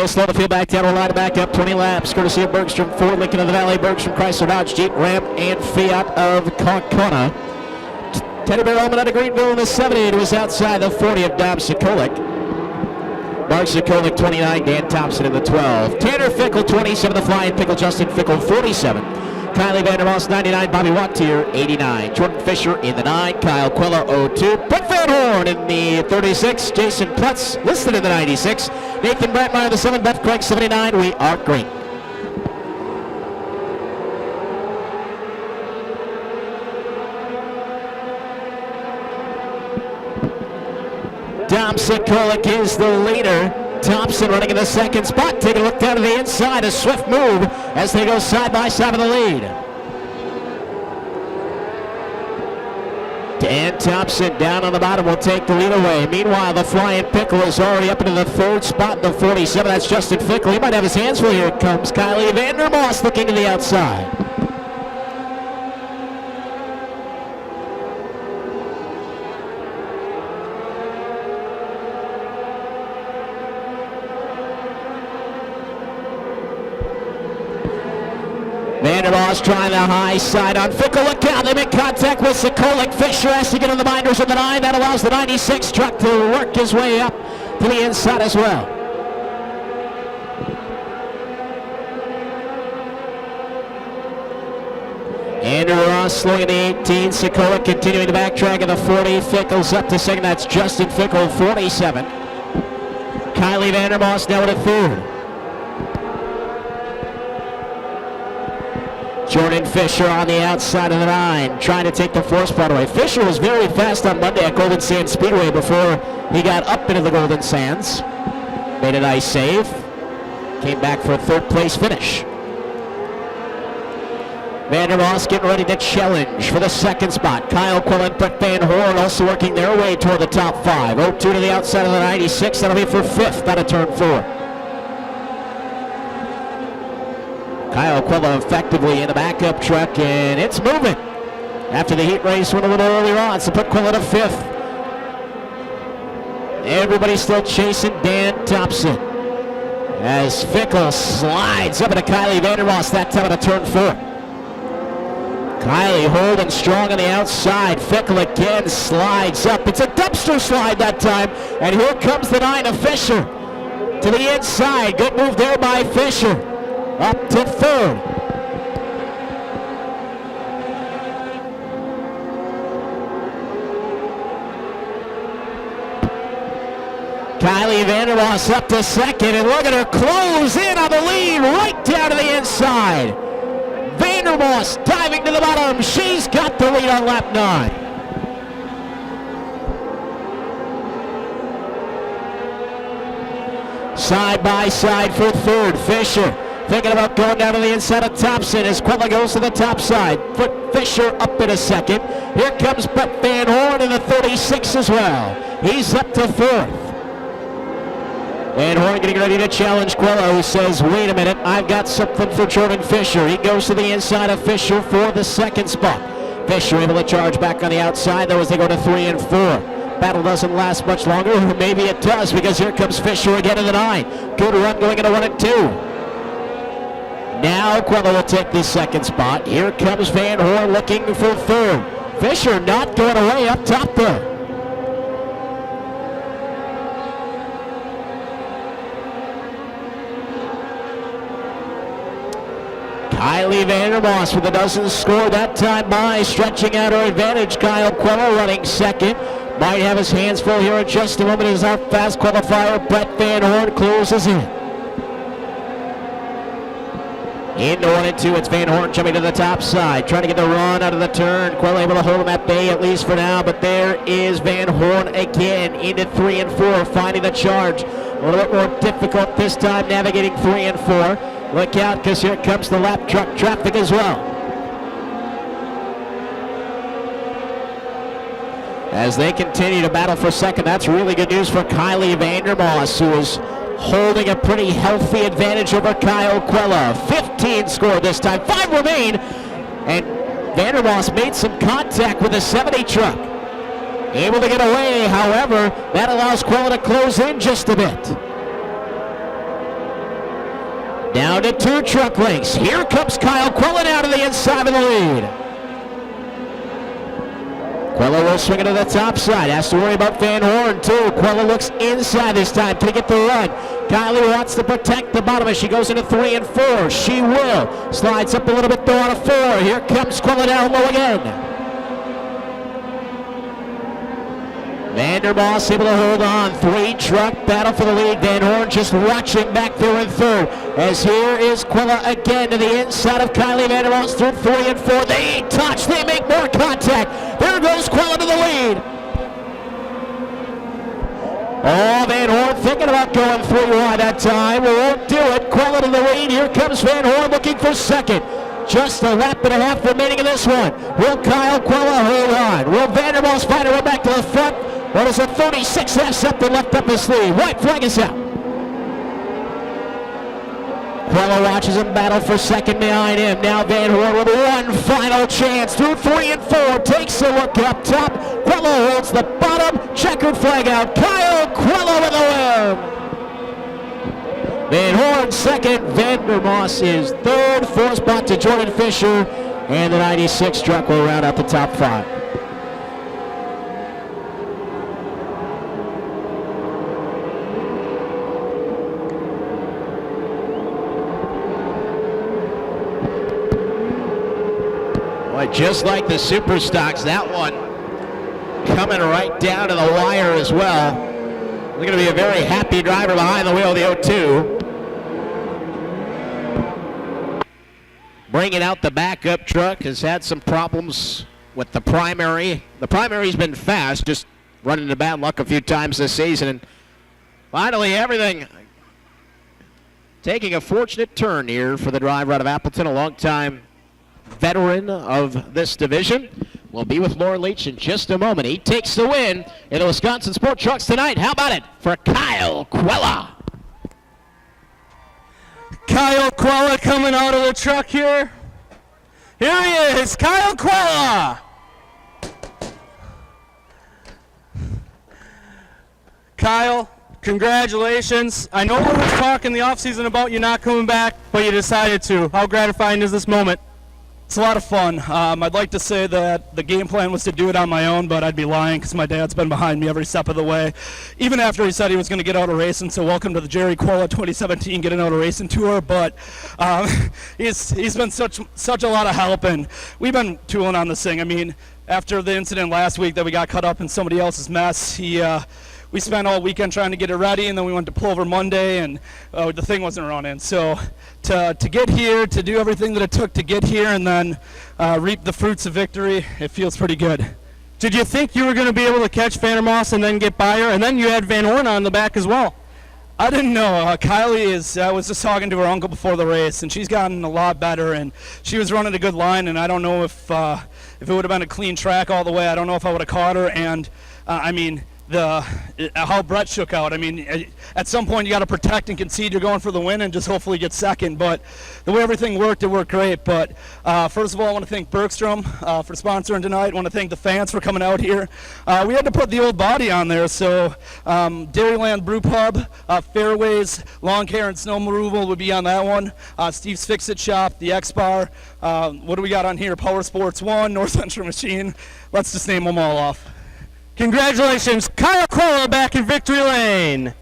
go slow to field back down to line back up 20 laps. Courtesy of Bergstrom Ford, Lincoln of the Valley, Bergstrom Chrysler Dodge Jeep Ram and Fiat of Kaukauna. Teddy Bear Ullman out of Greenville in the 70. It was outside the 40 of Dom Sikolik. Mark Sikolik 29, Dan Thompson in the 12. Tanner Fickle 27, the Flying Pickle, Justin Fickle 47. Kylie Vandermoss 99, Bobby Wattier 89. Jordan Fisher in the 9, Kyle Quella 02. Brett Van Horn in the 36, Jason Plutz listed in the 96. Nathan Bratmeyer the 7, Beth Craig 79. We are green. Dom Sikolik is the leader. Thompson running in the second spot. Taking a look down to the inside. A swift move as they go side by side of the lead. Dan Thompson down on the bottom will take the lead away. Meanwhile, the Flying Pickle is already up into the third spot in the 47. That's Justin Fickle. He might have his hands full. Here comes Kylie Vandermoss looking to the outside. Vandermoss trying the high side on Fickle. Look out, they make contact with Sikolik. Fisher has to get in the binders of the 9. That allows the 96 truck to work his way up to the inside as well. Andrew Ross slowing in the 18. Sikolik continuing to backtrack in the 40. Fickle's up to second. That's Justin Fickle, 47. Kylie Vandermoss now at a third. Jordan Fisher on the outside of the 9, trying to take the 4 spot away. Fisher was very fast on Monday at Golden Sands Speedway before he got up into the Golden Sands. Made a nice save. Came back for a 3rd place finish. Vandermoss getting ready to challenge for the 2nd spot. Kyle Quillen and Brett Van Horn also working their way toward the top 5. 0-2 to the outside of the 96. That'll be for 5th out of turn 4. Kyle Quilla effectively in the backup truck, and it's moving. After the heat race went a little earlier on, so put Quilla to 5th. Everybody still chasing Dan Thompson as Fickle slides up into Kylie Vandermoss that time at turn 4. Kylie holding strong on the outside. Fickle again slides up. It's a dumpster slide that time, and here comes the 9 of Fisher to the inside. Good move there by Fisher. Up to 3rd. Kylie Vandermoss up to 2nd, and look at her close in on the lead right down to the inside. Vandermoss diving to the bottom. She's got the lead on lap 9. Side by side for 3rd. Fisher thinking about going down to the inside of Thompson as Quilla goes to the top side. Put Fisher up in a 2nd. Here comes Brett Van Horn in the 36 as well. He's up to 4th. Van Horn getting ready to challenge Quilla, who says, wait a minute, I've got something for Jordan Fisher. He goes to the inside of Fisher for the 2nd spot. Fisher able to charge back on the outside, though, as they go to 3 and 4. Battle doesn't last much longer. Maybe it does, because here comes Fisher again in the 9. Good run going into 1 and 2. Now Quilla will take the 2nd spot. Here comes Van Horn looking for 3rd. Fisher not going away up top there. Kylie Vandermoss with a dozen score that time by, stretching out her advantage. Kyle Quilla running 2nd. Might have his hands full here in just a moment as our fast qualifier Brett Van Horn closes in. Into 1 and 2, it's Van Horn jumping to the top side, trying to get the run out of the turn. Quilla able to hold him at bay, at least for now, but there is Van Horn again into 3 and 4, finding the charge. A little bit more difficult this time, navigating 3 and 4. Look out, because here comes the lap truck traffic as well. As they continue to battle for 2nd, that's really good news for Kylie Vandermoss, who is holding a pretty healthy advantage over Kyle Quilla. 15 scored this time, 5 remain, and Vandermoss made some contact with the 70 truck. Able to get away, however, that allows Quilla to close in just a bit. Down to 2 truck lengths. Here comes Kyle Quella out to the inside of the lead. Quella will swing it to the top side. Has to worry about Van Horn, too. Quella looks inside this time. Can he get the run? Kylie wants to protect the bottom as she goes into 3 and 4. She will. Slides up a little bit though on a 4. Here comes Quella down low again. Vandermoss able to hold on. 3 truck battle for the lead. Van Horn just watching back there in 3rd. As here is Quella again to the inside of Kylie Vandermoss through 3 and 4. They touch. They make more contact. There goes Quella to the lead. Oh, Van Horn thinking about going 3 wide that time. Won't do it. Quella to the lead. Here comes Van Horn looking for 2nd. Just a lap and a half remaining in this one. Will Kyle Quella hold on? Will Vandermoss find her way back to the front? What is a 36 have something left up his sleeve? White flag is out. Quella watches him battle for 2nd behind him. Now Van Horn with one final chance through 3 and 4. Takes a look up top. Quella holds the bottom. Checkered flag out. Kyle Quella with the win. Van Horn 2nd. Vandermoss is 3rd. 4th spot to Jordan Fisher. And the 96 truck will round out the top 5. Just like the Super Stocks, that one coming right down to the wire as well. They're going to be a very happy driver behind the wheel of the 02. Bringing out the backup truck has had some problems with the primary. The primary's been fast, just running into bad luck a few times this season. And finally, everything taking a fortunate turn here for the driver out of Appleton, a long-time veteran of this division. We'll be with Lauren Leach in just a moment. He takes the win in the Wisconsin Sport Trucks tonight. How about it for Kyle Quella? Kyle Quella coming out of the truck here. Here he is, Kyle Quella. Kyle, congratulations. I know we were talking the offseason about you not coming back, but you decided to. How gratifying is this moment? It's a lot of fun. I'd like to say that the game plan was to do it on my own, but I'd be lying because my dad's been behind me every step of the way, even after he said he was going to get out of racing. So welcome to the Jerry Quella 2017 Getting Out of Racing Tour. But he's been such a lot of help, and we've been tooling on this thing. I mean, after the incident last week that we got caught up in somebody else's mess, we spent all weekend trying to get it ready, and then we went to Plover Monday, and the thing wasn't running. So to get here, to do everything that it took to get here, and then reap the fruits of victory, it feels pretty good. Did you think you were going to be able to catch Vandermoss and then get by her? And then you had Van Horn on the back as well. I didn't know. Kylie I was just talking to her uncle before the race, and she's gotten a lot better, and she was running a good line, and I don't know if it would have been a clean track all the way. I don't know if I would have caught her, and I mean, how Brett shook out. I mean, at some point you got to protect and concede you're going for the win and just hopefully get 2nd. But the way everything worked, it worked great. But first of all, I want to thank Bergstrom for sponsoring tonight. I want to thank the fans for coming out here. We had to put the old body on there, so Dairyland Brew Pub, Fairways, Lawn Care and Snow Removal would be on that one. Steve's Fix-It Shop, the X-Bar. What do we got on here? Power Sports 1, North Central Machine. Let's just name them all off. Congratulations, Kyle Quella back in victory lane.